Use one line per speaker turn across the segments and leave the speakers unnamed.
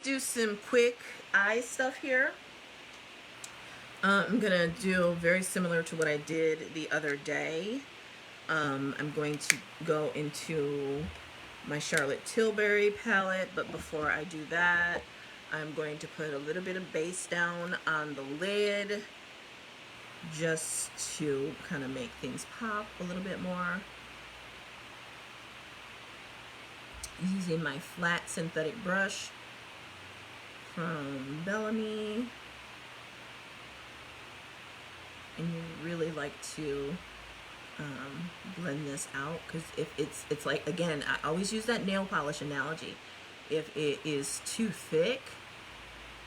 do some quick eye stuff here. I'm gonna do very similar to what I did the other day. I'm going to go into my Charlotte Tilbury palette, but before I do that, I'm going to put a little bit of base down on the lid just to kind of make things pop a little bit more. Using my flat synthetic brush from Bellame. And you really like to blend this out, because if it's like, again, I always use that nail polish analogy. If it is too thick,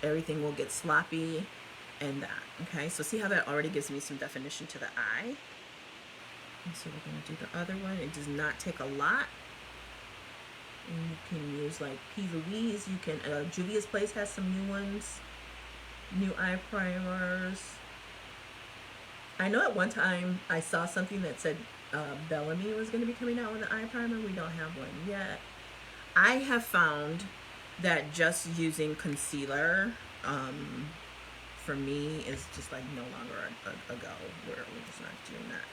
everything will get sloppy and that. Okay, so see how that already gives me some definition to the eye. And so we're going to do the other one. It does not take a lot. And you can use like P. Louise. You can, Juvia's Place has some new ones, new eye primers. I know at one time I saw something that said Bellame was going to be coming out with an eye primer. We don't have one yet. I have found that just using concealer for me is just like no longer a go. We're just not doing that.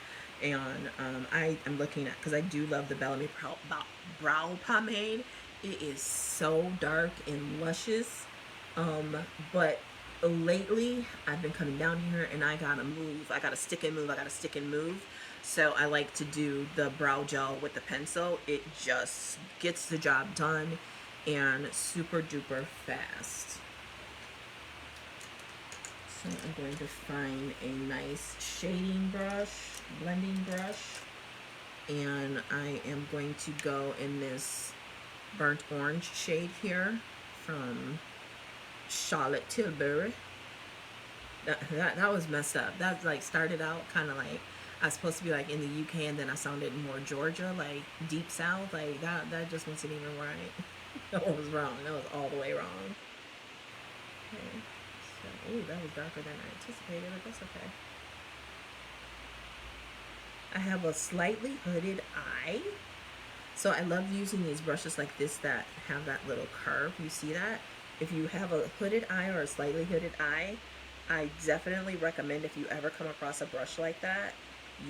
And I'm looking at, because I do love the Bellame brow pomade. It is so dark and luscious, but lately I've been coming down here and I gotta move. I gotta stick and move. So I like to do the brow gel with the pencil. It just gets the job done and super duper fast. So I'm going to find a nice shading brush, blending brush, and I am going to go in this burnt orange shade here from Charlotte Tilbury. That was messed up. That like started out kind of like I was supposed to be like in the UK, and then I sounded more Georgia, like deep south. Like that just wasn't even right. That was wrong. That was all the way wrong. Okay. So, ooh, that was darker than I anticipated, but that's okay. I have a slightly hooded eye. So I love using these brushes like this that have that little curve. You see that? If you have a hooded eye or a slightly hooded eye, I definitely recommend, if you ever come across a brush like that,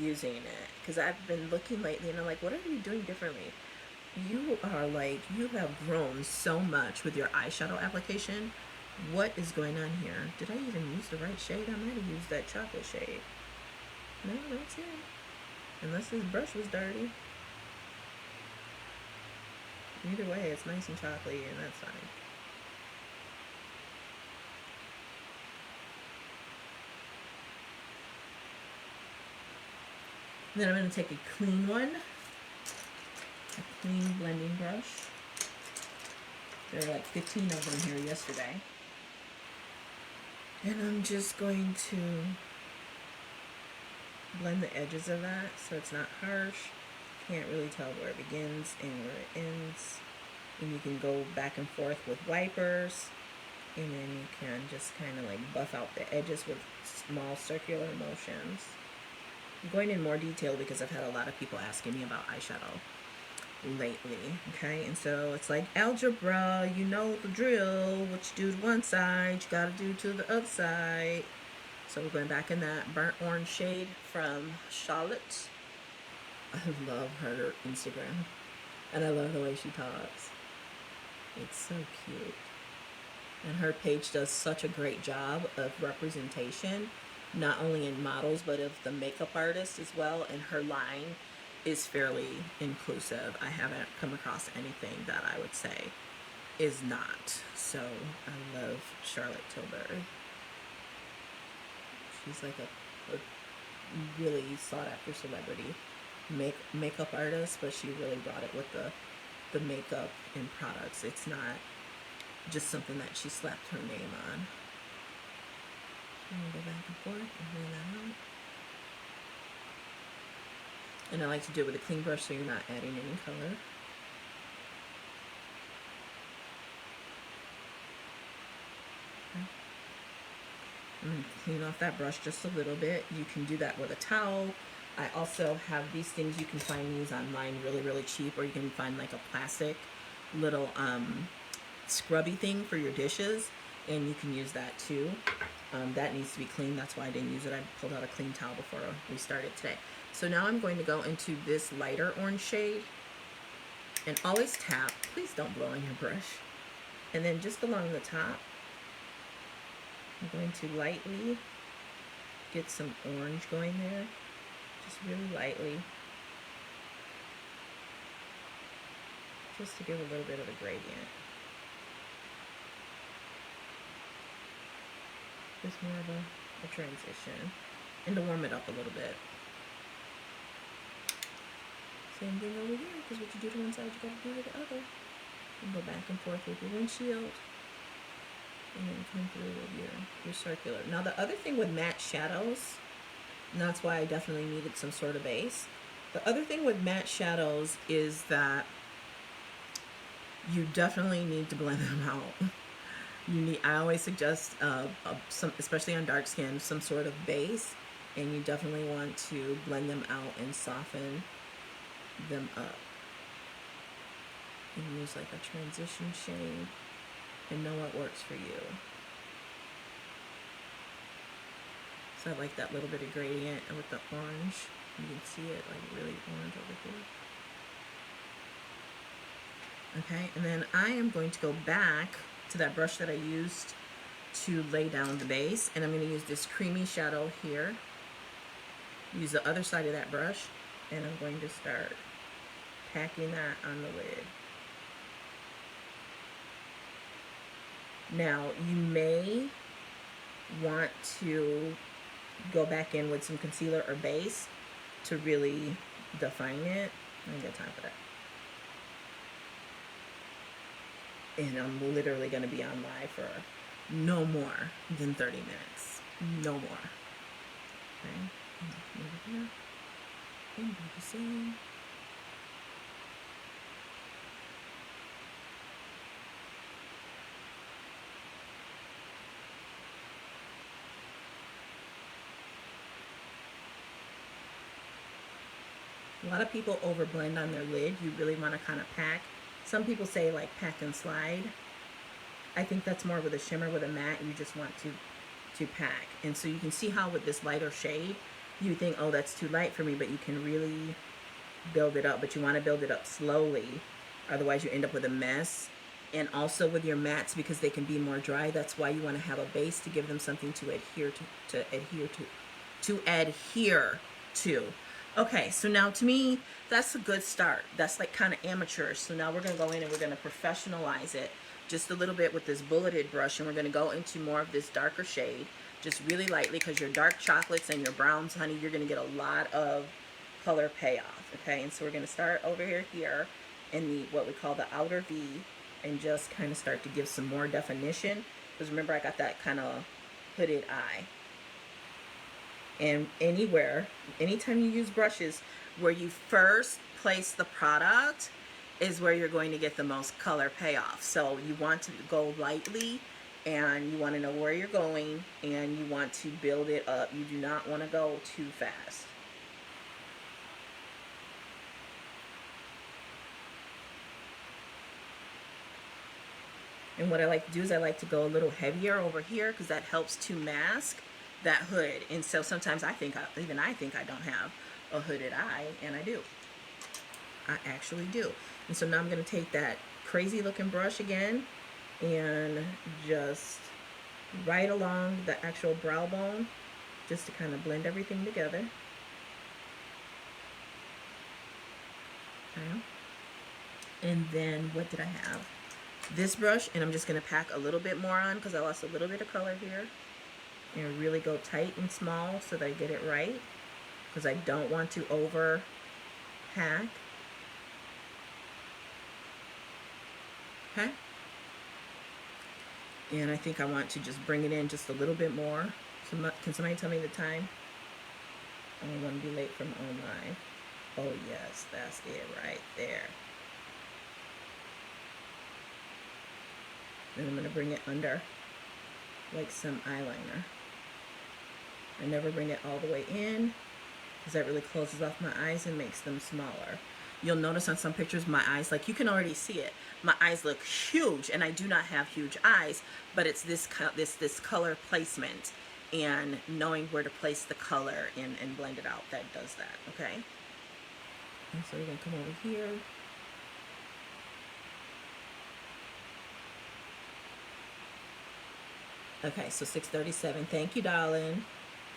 using it. Because I've been looking lately and I'm like, what are you doing differently? You are like, you have grown so much with your eyeshadow application. What is going on here? Did I even use the right shade? I might have used that chocolate shade. No, that's it. Unless this brush was dirty. Either way, it's nice and chocolatey, and that's fine. Then I'm going to take a clean one, a clean blending brush. There were like 15 of them here yesterday. And I'm just going to blend the edges of that so it's not harsh. Can't really tell where it begins and where it ends. And you can go back and forth with wipers, and then you can just kind of like buff out the edges with small circular motions. I'm going in more detail because I've had a lot of people asking me about eyeshadow lately, okay? And so it's like algebra, you know the drill. What you do to one side, you gotta do to the other side. So we're going back in that burnt orange shade from Charlotte. I love her Instagram, and I love the way she talks. It's so cute. And her page does such a great job of representation, not only in models, but of the makeup artists as well. And her line is fairly inclusive. I haven't come across anything that I would say is not. So I love Charlotte Tilbury. She's like a really sought after celebrity makeup artist, but she really brought it with the makeup and products. It's not just something that she slapped her name on. I'm gonna go back and forth and blend that out. And I like to do it with a clean brush so you're not adding any color. Okay. I'm going to clean off that brush just a little bit. You can do that with a towel. I also have these things. You can find these online really, really cheap, or you can find like a plastic little scrubby thing for your dishes, and you can use that too. That needs to be clean. That's why I didn't use it. I pulled out a clean towel before we started today. So now I'm going to go into this lighter orange shade, and always tap. Please don't blow on your brush. And then just along the top, I'm going to lightly get some orange going there, just really lightly, just to give a little bit of a gradient. Just more of a transition, and to warm it up a little bit. Same thing over here, because what you do to one side, you got to do to the other. And go back and forth with your windshield, and then come through with your circular. Now the other thing with matte shadows, and that's why I definitely needed some sort of base. The other thing with matte shadows is that you definitely need to blend them out. I always suggest some, especially on dark skin, some sort of base, and you definitely want to blend them out and soften them up. And use like a transition shade and know what works for you. So I like that little bit of gradient, and with the orange, you can see it like really orange over here. Okay, and then I am going to go back to that brush that I used to lay down the base, and I'm going to use this creamy shadow here. Use the other side of that brush, and I'm going to start packing that on the lid. Now, you may want to go back in with some concealer or base to really define it. I ain't got time for that. And I'm literally going to be on live for no more than 30 minutes. No more. Okay. Over here. And do the same. A lot of people overblend on their lid. You really want to kind of pack. Some people say like pack and slide. I think that's more with a shimmer. With a matte, you just want to pack. And so you can see how with this lighter shade, you think, oh, that's too light for me, but you can really build it up. But you want to build it up slowly, otherwise you end up with a mess. And also with your mattes, because they can be more dry, that's why you want to have a base to give them something to adhere to. Okay, so now to me, that's a good start. That's like kind of amateurish. So now we're going to go in and we're going to professionalize it just a little bit with this bulleted brush, and we're going to go into more of this darker shade, just really lightly, because your dark chocolates and your browns, honey, you're going to get a lot of color payoff. Okay, and so we're going to start over here in the what we call the outer V, and just kind of start to give some more definition, because remember I got that kind of hooded eye. And anytime you use brushes, where you first place the product is where you're going to get the most color payoff. So you want to go lightly, and you want to know where you're going, and you want to build it up. You do not want to go too fast. And what I like to do is I like to go a little heavier over here, because that helps to mask that hood. And so sometimes I think I don't have a hooded eye, and I do. I actually do. And so now I'm going to take that crazy looking brush again and just right along the actual brow bone, just to kind of blend everything together. Okay. And then what did I have? This brush, and I'm just going to pack a little bit more on, because I lost a little bit of color here. And really go tight and small so that I get it right, because I don't want to over pack. Okay. And I think I want to just bring it in just a little bit more. So can somebody tell me the time? I don't want to be late from online. Oh yes, that's it right there. Then I'm going to bring it under like some eyeliner. I never bring it all the way in, because that really closes off my eyes and makes them smaller. You'll notice on some pictures my eyes, like you can already see it. My eyes look huge, and I do not have huge eyes, but it's this color placement and knowing where to place the color and blend it out that does that, okay? And so we're gonna come over here. Okay, so 6:37. Thank you, darling.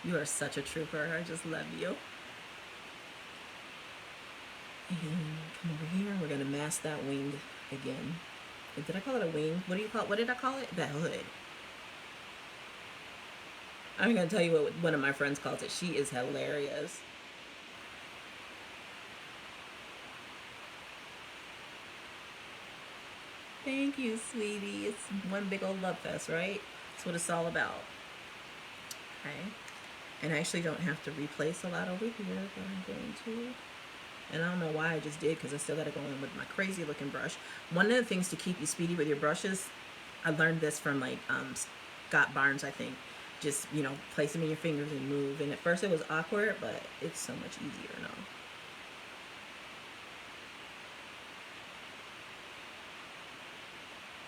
You are such a trooper. I just love you. And come over here. We're gonna mask that wing again. Did I call it a wing? What do you call it? What did I call it? That hood. I'm gonna tell you what one of my friends calls it. She is hilarious. Thank you, sweetie. It's one big old love fest, right? That's what it's all about. Okay. And I actually don't have to replace a lot over here, but I'm going to. And I don't know why I just did, because I still got to go in with my crazy looking brush. One of the things to keep you speedy with your brushes, I learned this from like Scott Barnes, I think. Just, you know, place them in your fingers and move. And at first it was awkward, but it's so much easier now.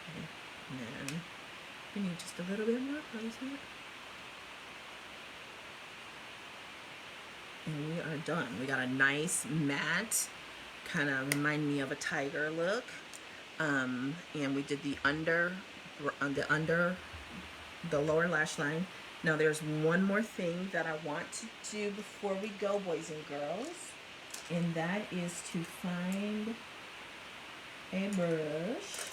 Okay. And then we need just a little bit more placement. And we are done. We got a nice matte, kind of remind me of a tiger look. And we did the under the lower lash line. Now there's one more thing that I want to do before we go, boys and girls, and that is to find a brush.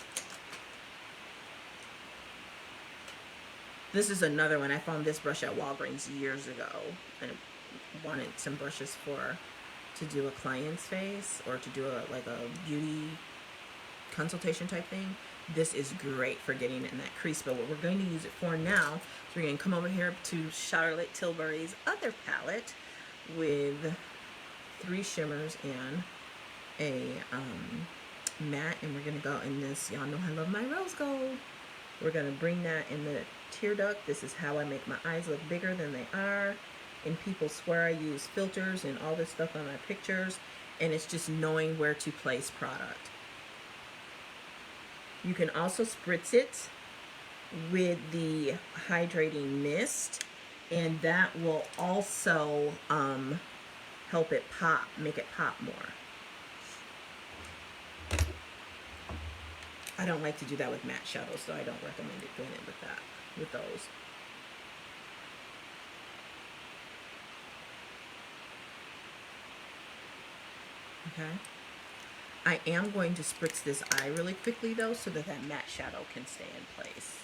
This is another one. I found this brush at Walgreens years ago, and wanted some brushes to do a client's face or to do like a beauty consultation type thing. This is great for getting in that crease, but what we're going to use it for now is we're going to come over here to Charlotte Tilbury's other palette with 3 shimmers and a matte, and we're going to go in this, y'all know I love my rose gold. We're going to bring that in the tear duct. This is how I make my eyes look bigger than they are. And people swear I use filters and all this stuff on my pictures, and it's just knowing where to place product. You can also spritz it with the hydrating mist, and that will also help it pop, make it pop more. I don't like to do that with matte shadows, so I don't recommend it doing it with that, with those. Okay. I am going to spritz this eye really quickly though, so that that matte shadow can stay in place.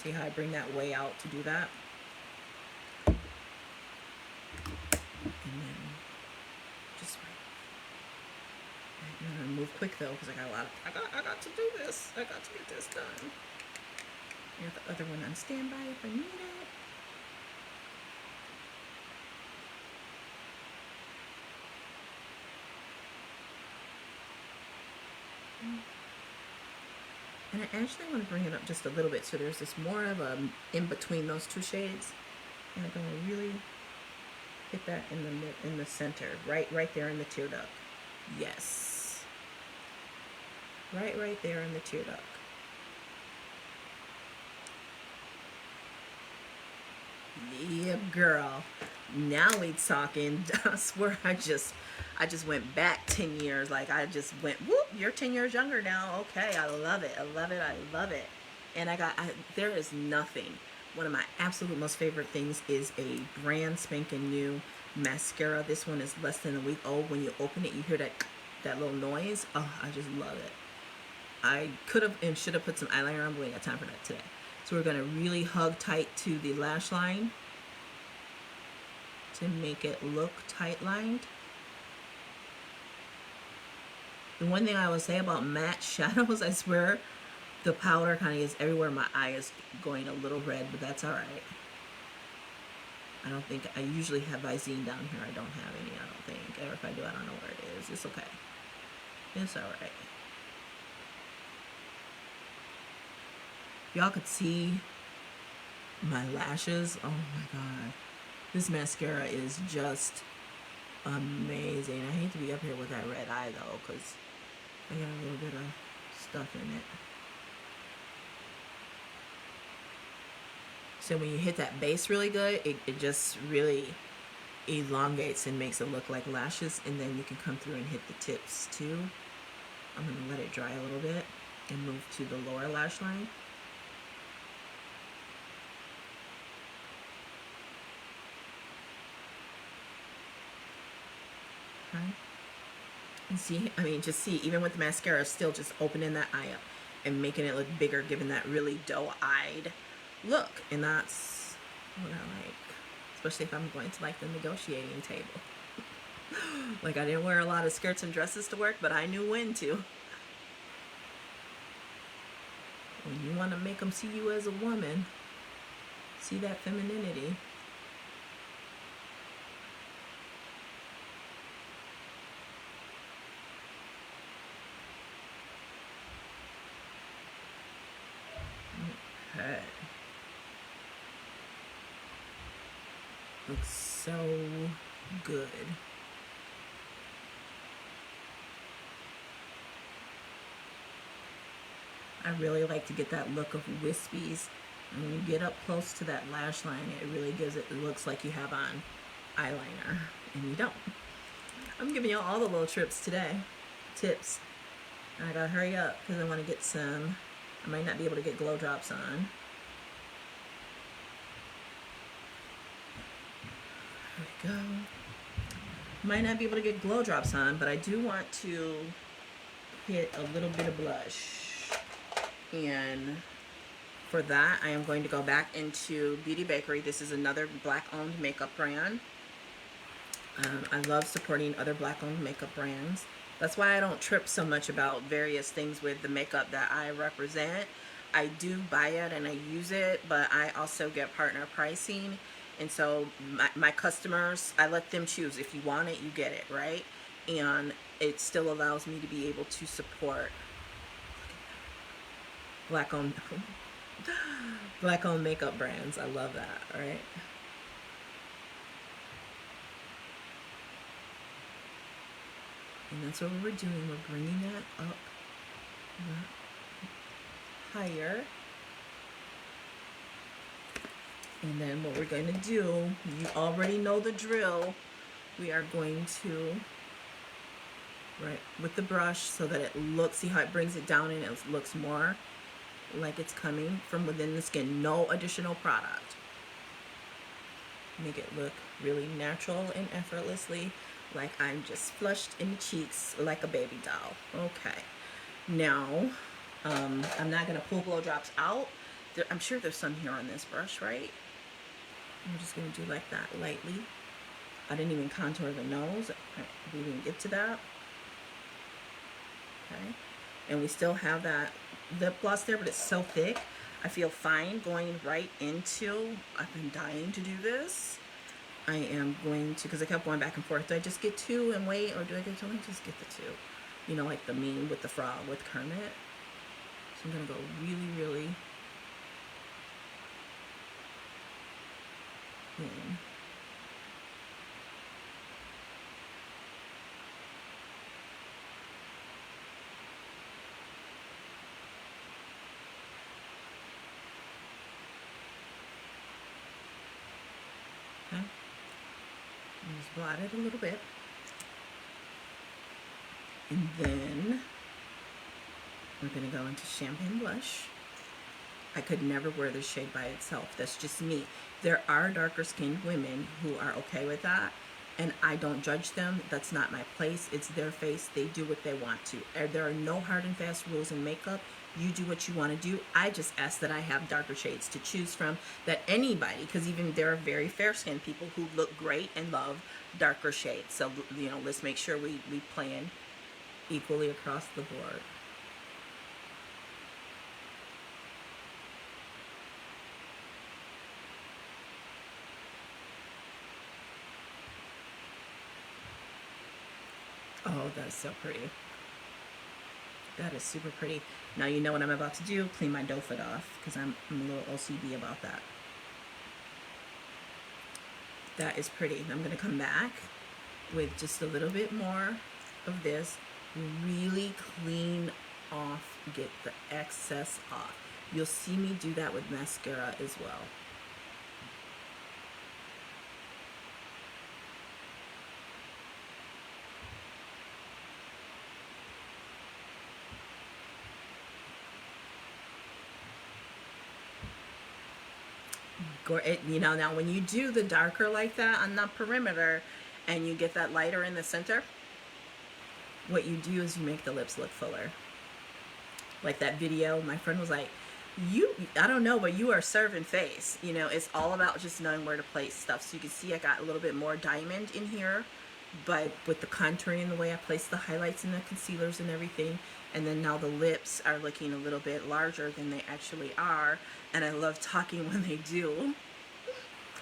See how I bring that way out to do that? And then just I'm gonna move quick though, because I got a lot of, I got to do this. I got to get this done. I got the other one on standby if I need it. And I actually want to bring it up just a little bit, so there's this more of a in between those 2 shades, and I'm going to really hit that in the center, right there in the tear duct. Yes, right there in the tear duct. Yeah, girl. Now we talking. I swear I just went back 10 years. Like I just went, whoop, you're 10 years younger now. Okay, I love it. I love it. I love it. And there is nothing. One of my absolute most favorite things is a brand spanking new mascara. This one is less than a week old. When you open it, you hear that little noise. Oh, I just love it. I could have and should have put some eyeliner on, but we ain't got time for that today. So we're going to really hug tight to the lash line to make it look tight lined. The one thing I will say about matte shadows, I swear the powder kind of is everywhere. My eye is going a little red, but that's all right. I don't think, I usually have Visine down here. I don't have any, I don't think. Or if I do, I don't know where it is. It's okay. It's all right. Y'all could see my lashes. Oh my God. This mascara is just amazing. I hate to be up here with that red eye though, because I got a little bit of stuff in it. So when you hit that base really good, it just really elongates and makes it look like lashes, and then you can come through and hit the tips too. I'm going to let it dry a little bit and move to the lower lash line. Okay. And see, I mean, just see, even with the mascara, still just opening that eye up and making it look bigger, giving that really doe-eyed look. And that's what I like, especially if I'm going to like the negotiating table. Like, I didn't wear a lot of skirts and dresses to work, but I knew when to. When you want to make them see you as a woman, see that femininity. Okay. Looks so good. I really like to get that look of wispies. And when you get up close to that lash line, it really gives it looks like you have on eyeliner, and you don't. I'm giving you all the little tips today. And I gotta hurry up because I want to get some. I might not be able to get glow drops on. There we go. Might not be able to get glow drops on, but I do want to hit a little bit of blush. And for that, I am going to go back into Beauty Bakery. This is another Black-owned makeup brand. I love supporting other Black-owned makeup brands. That's why I don't trip so much about various things with the makeup that I represent. I do buy it and I use it, but I also get partner pricing. And so my customers, I let them choose. If you want it, you get it, right? And it still allows me to be able to support Black-owned makeup brands. I love that, right? And that's what we're doing. We're bringing that up higher. And then what we're going to do, you already know the drill. We are going to, right, with the brush so that it looks, see how it brings it down and it looks more like it's coming from within the skin. No additional product. Make it look really natural and effortlessly, like I'm just flushed in the cheeks like a baby doll. Okay. Now, I'm not going to pull glow drops out. I'm sure there's some here on this brush, right? I'm just going to do like that lightly. I didn't even contour the nose. We didn't get to that. Okay. And we still have that lip gloss there, but it's so thick. I feel fine going right into, I've been dying to do this. I am going to, because I kept going back and forth. Do I just get two and wait, or do I just get the two? You know, like the meme with the frog with Kermit. So I'm going to go really, really in. Okay. Just blot it a little bit. And then we're going to go into Champagne Blush. I could never wear this shade by itself. That's just me. There are darker skinned women who are okay with that, and I don't judge them. That's not my place. It's their face. They do what they want to. There are no hard and fast rules in makeup. You do what you want to do. I just ask that I have darker shades to choose from, that anybody, because even there are very fair skinned people who look great and love darker shades. So, you know, let's make sure we plan equally across the board. Oh, that's so pretty. That is super pretty. Now you know what I'm about to do. Clean my doe foot off, because I'm a little OCD about that. That is pretty. I'm going to come back with just a little bit more of this. Really clean off, get the excess off. You'll see me do that with mascara as well. You know, now when you do the darker like that on the perimeter and you get that lighter in the center, what you do is you make the lips look fuller. Like that video, my friend was like, I don't know, but you are serving face. You know, it's all about just knowing where to place stuff. So you can see I got a little bit more diamond in here, but with the contouring and the way I place the highlights and the concealers and everything. And then now the lips are looking a little bit larger than they actually are. And I love talking when they do.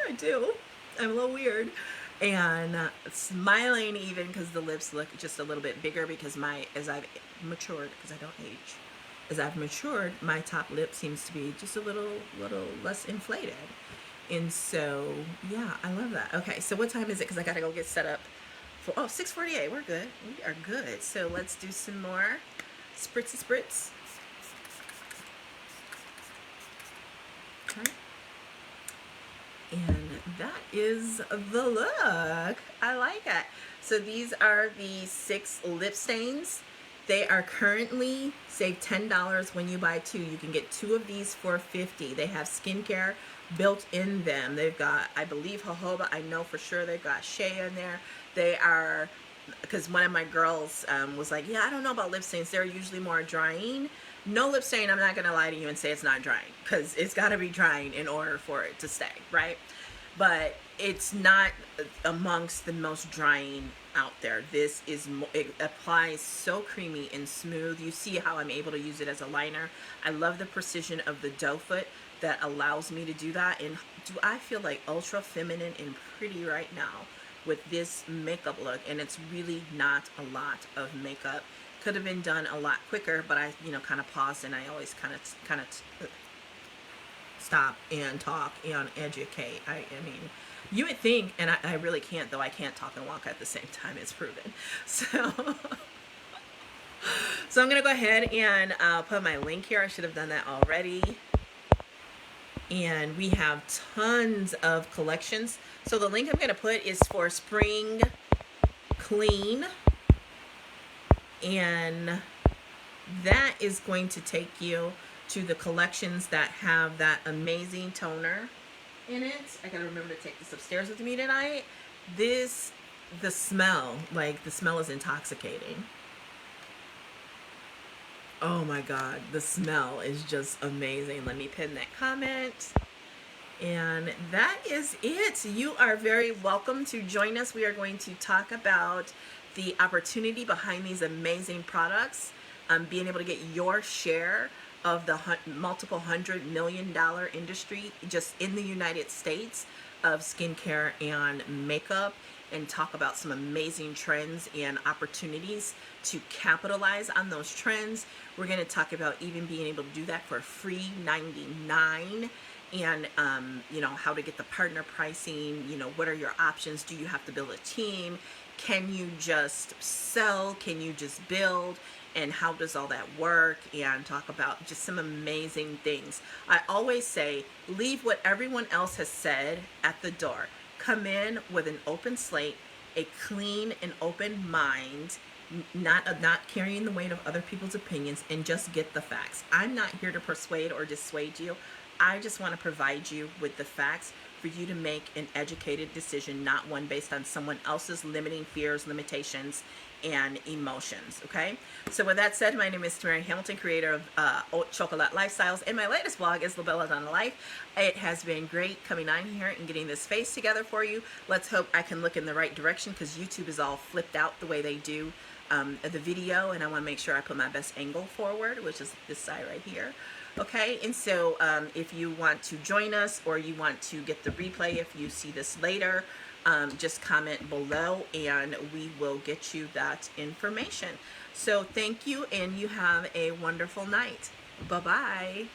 I do. I'm a little weird. And smiling even because the lips look just a little bit bigger because as I've matured, because I don't age, as I've matured, my top lip seems to be just a little less inflated. And so, yeah, I love that. Okay, so what time is it? Because I got to go get set up for, 6:48. We're good. We are good. So let's do some more spritz. Okay. And that is the look. I like it. So these are the 6 lip stains. They are currently, save $10 when you buy 2. You can get 2 of these for $50. They have skincare built in them. They've got, I believe, jojoba. I know for sure they've got shea in there. They are, because one of my girls was like, yeah, I don't know about lip stains. They're usually more drying. No lip stain, I'm not going to lie to you and say it's not drying, because it's got to be drying in order for it to stay, right? But it's not amongst the most drying out there. This is, it applies so creamy and smooth. You see how I'm able to use it as a liner. I love the precision of the doe foot that allows me to do that. And do I feel like ultra feminine and pretty right now with this makeup look? And it's really not a lot of makeup. Could have been done a lot quicker, but I, kind of paused, and I always kind of stop and talk and educate. I mean, you would think, and I really can't, though I can't talk and walk at the same time, it's proven. So I'm going to go ahead and put my link here. I should have done that already. And we have tons of collections. So the link I'm going to put is for Spring Clean. And that is going to take you to the collections that have that amazing toner in it. I gotta remember to take this upstairs with me tonight. The smell is intoxicating. Oh my God, the smell is just amazing. Let me pin that comment. And that is it. You are very welcome to join us. We are going to talk about the opportunity behind these amazing products, being able to get your share of the multiple $100 million industry just in the United States of skincare and makeup, and talk about some amazing trends and opportunities to capitalize on those trends. We're going to talk about even being able to do that for free $99, and how to get the partner pricing. What are your options? Do you have to build a team? Can you just sell? Can you just build? And how does all that work? And talk about just some amazing things. I always say, leave what everyone else has said at the door. Come in with an open slate, a clean and open mind, not carrying the weight of other people's opinions, and just get the facts. I'm not here to persuade or dissuade you. I just want to provide you with the facts for you to make an educated decision, not one based on someone else's limiting fears, limitations, and emotions. Okay, so with that said, my name is Tamira Hamilton, creator of Haute Chocolat Lifestyles, and my latest blog is La Belladonna Life. It has been great coming on here and getting this face together for you. Let's hope I can look in the right direction, because YouTube is all flipped out the way they do the video, and I want to make sure I put my best angle forward, which is this side right here. Okay, and so if you want to join us, or you want to get the replay if you see this later, just comment below and we will get you that information. So thank you, and you have a wonderful night. Bye-bye.